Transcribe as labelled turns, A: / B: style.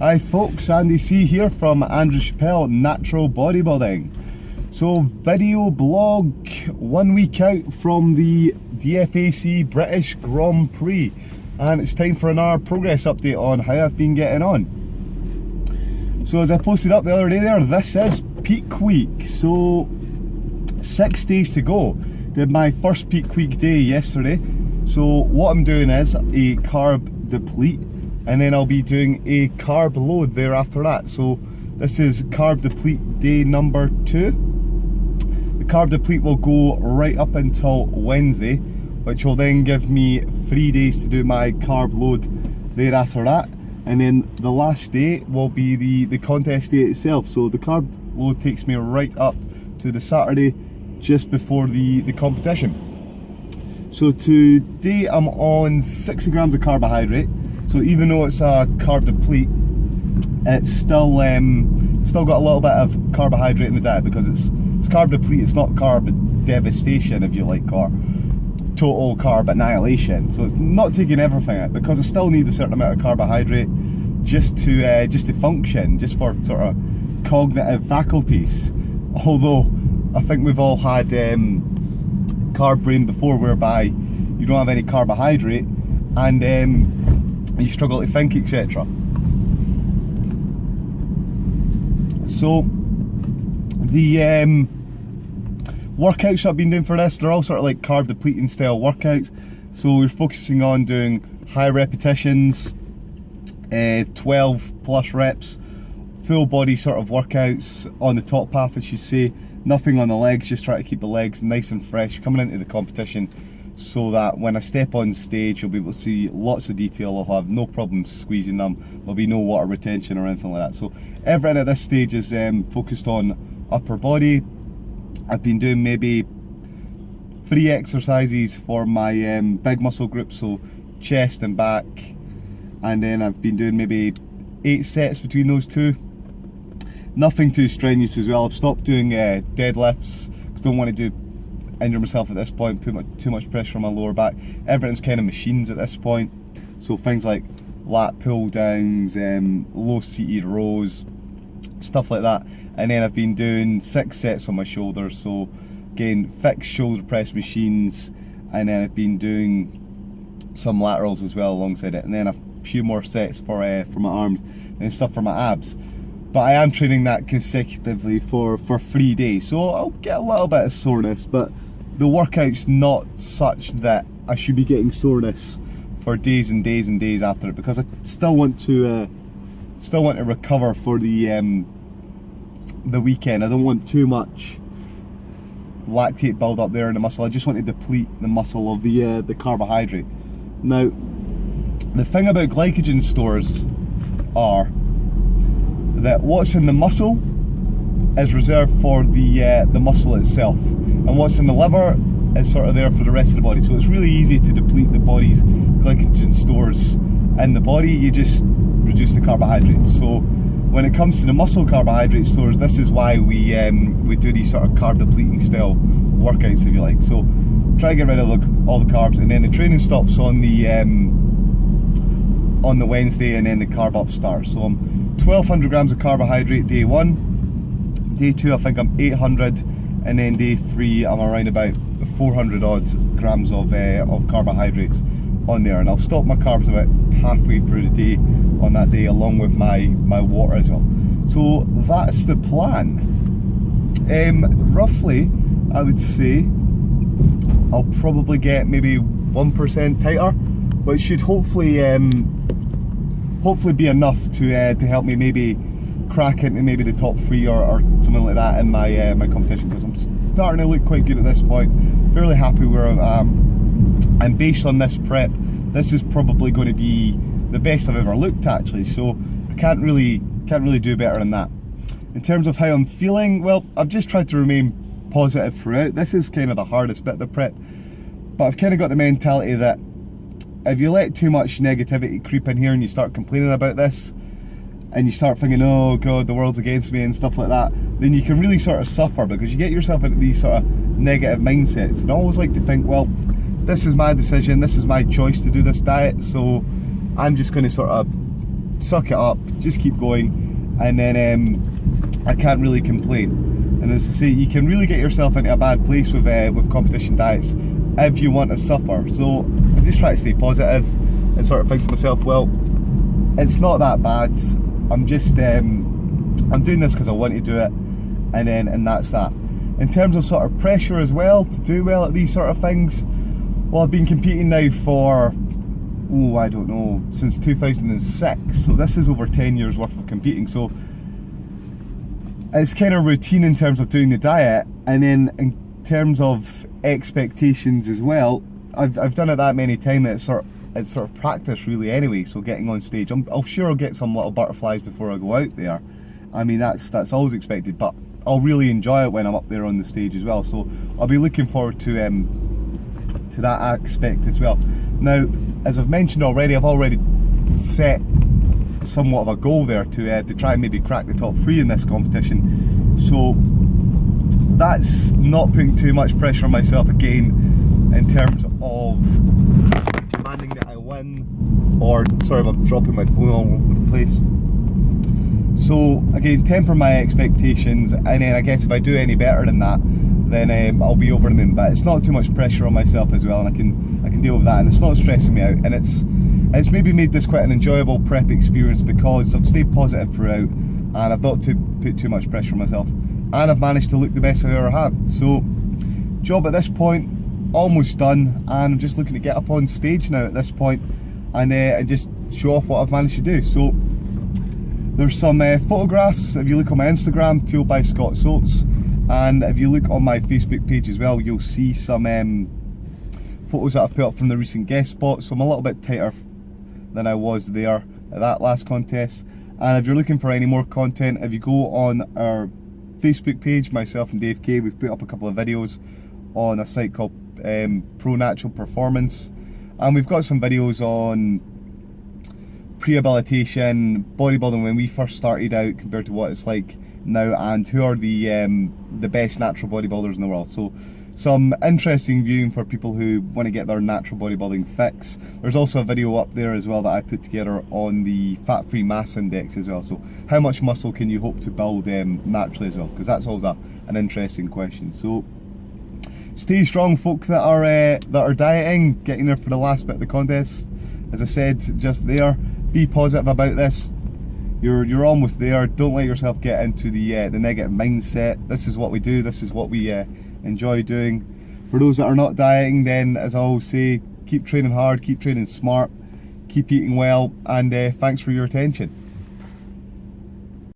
A: Hi folks, Andy C here from Andrew Chappelle Natural Bodybuilding. So video blog 1 week out from the DFAC British Grand Prix, and it's time for another progress update on how I've been getting on. So as I posted up the other day there, this is peak week, so 6 days to go. Did my first peak week day yesterday. So what I'm doing is a carb deplete, and then I'll be doing a carb load there after that. So this is carb deplete day number 2. The carb deplete will go right up until Wednesday, which will then give me 3 days to do my carb load there after that. And then the last day will be the contest day itself. So the carb load takes me right up to the Saturday just before the competition. So today I'm on 60 grams of carbohydrate. So even though it's a carb deplete, it's still got a little bit of carbohydrate in the diet, because it's carb deplete. It's not carb devastation, if you like, or total carb annihilation. So it's not taking everything out, because I still need a certain amount of carbohydrate just to function, just for sort of cognitive faculties. Although I think we've all had carb brain before, whereby you don't have any carbohydrate and you struggle to think, etc. So the workouts I've been doing for this, they're all sort of like carb depleting style workouts. So we're focusing on doing high repetitions, 12 plus reps, full body sort of workouts on the top half, I should say. Nothing on the legs, just try to keep the legs nice and fresh coming into the competition, so that when I step on stage you'll be able to see lots of detail. I'll have no problem squeezing them, there'll be no water retention or anything like that. So everything at this stage is focused on upper body. I've been doing maybe 3 exercises for my big muscle groups, so chest and back, and then I've been doing maybe 8 sets between those two. Nothing too strenuous as well. I've stopped doing deadlifts, because I don't want to injure myself at this point, put too much pressure on my lower back. Everything's kind of machines at this point, so things like lat pull downs, low seated rows, stuff like that. And then I've been doing 6 sets on my shoulders, so again fixed shoulder press machines, and then I've been doing some laterals as well alongside it, and then a few more sets for my arms and stuff for my abs. But I am training that consecutively for 3 days, so I'll get a little bit of soreness, but the workout's not such that I should be getting soreness for days and days and days after it, because I still want to recover for the weekend. I don't want too much lactate build up there in the muscle. I just want to deplete the muscle of the carbohydrate. Now, the thing about glycogen stores are that what's in the muscle is reserved for the muscle itself, and what's in the liver is sort of there for the rest of the body. So it's really easy to deplete the body's glycogen stores in the body. You just reduce the carbohydrates. So when it comes to the muscle carbohydrate stores, this is why we do these sort of carb depleting style workouts, if you like. So try to get rid of all the carbs, and then the training stops on the Wednesday, and then the carb up starts. So I'm 1200 grams of carbohydrate day 1, day 2 I think I'm 800, and then day 3 I'm around about 400 odd grams of carbohydrates on there. And I'll stop my carbs about halfway through the day on that day, along with my water as well. So that's the plan. Roughly I would say I'll probably get maybe 1% tighter, which should hopefully be enough to help me maybe crack into maybe the top 3 or something like that in my competition, because I'm starting to look quite good at this point. Fairly happy where I am, and based on this prep, this is probably going to be the best I've ever looked, actually. So I can't really do better than that. In terms of how I'm feeling, well, I've just tried to remain positive throughout. This is kind of the hardest bit of the prep, but I've kind of got the mentality that if you let too much negativity creep in here and you start complaining about this, and you start thinking, oh god, the world's against me and stuff like that, then you can really sort of suffer, because you get yourself into these sort of negative mindsets. And I always like to think, well, this is my decision, this is my choice to do this diet, so I'm just going to sort of suck it up, just keep going, and then I can't really complain. And as I say, you can really get yourself into a bad place with competition diets if you want to suffer. So I just try to stay positive and sort of think to myself, well, it's not that bad. I'm just I'm doing this because I want to do it, and that's that. In terms of sort of pressure as well to do well at these sort of things, well, I've been competing now for, I don't know, since 2006, so this is over 10 years worth of competing. So it's kind of routine in terms of doing the diet, and then in terms of expectations as well, I've done it that many times that it's sort of practice really anyway. So getting on stage, I'll sure I'll get some little butterflies before I go out there. I mean, that's always expected, but I'll really enjoy it when I'm up there on the stage as well. So I'll be looking forward to that aspect as well. Now, as I've mentioned already, I've already set somewhat of a goal there to try and maybe crack the top 3 in this competition. So that's not putting too much pressure on myself again in terms of demanding that I win, or sorry, I'm dropping my phone all over the place. So again, temper my expectations, and then I guess if I do any better than that, then I'll be over the moon. But it's not too much pressure on myself as well, and I can deal with that, and it's not stressing me out, and it's maybe made this quite an enjoyable prep experience because I've stayed positive throughout, and I've not put too much pressure on myself, and I've managed to look the best I've ever had. So job at this point almost done, and I'm just looking to get up on stage now at this point and just show off what I've managed to do. So there's some photographs, if you look on my Instagram, Fueled by Scott Soates, and if you look on my Facebook page as well, you'll see some photos that I've put up from the recent guest spots. So I'm a little bit tighter than I was there at that last contest. And if you're looking for any more content, if you go on our Facebook page, myself and Dave K, we've put up a couple of videos on a site called Pro Natural Performance, and we've got some videos on prehabilitation, bodybuilding when we first started out compared to what it's like now, and who are the best natural bodybuilders in the world. So some interesting viewing for people who want to get their natural bodybuilding fix. There's also a video up there as well that I put together on the fat-free mass index as well. So how much muscle can you hope to build naturally as well, because that's always an interesting question. So stay strong, folk that are dieting, getting there for the last bit of the contest. As I said just there, be positive about this. You're almost there. Don't let yourself get into the negative mindset. This is what we do. This is what we enjoy doing. For those that are not dieting, then as I always say, keep training hard, keep training smart, keep eating well, and thanks for your attention.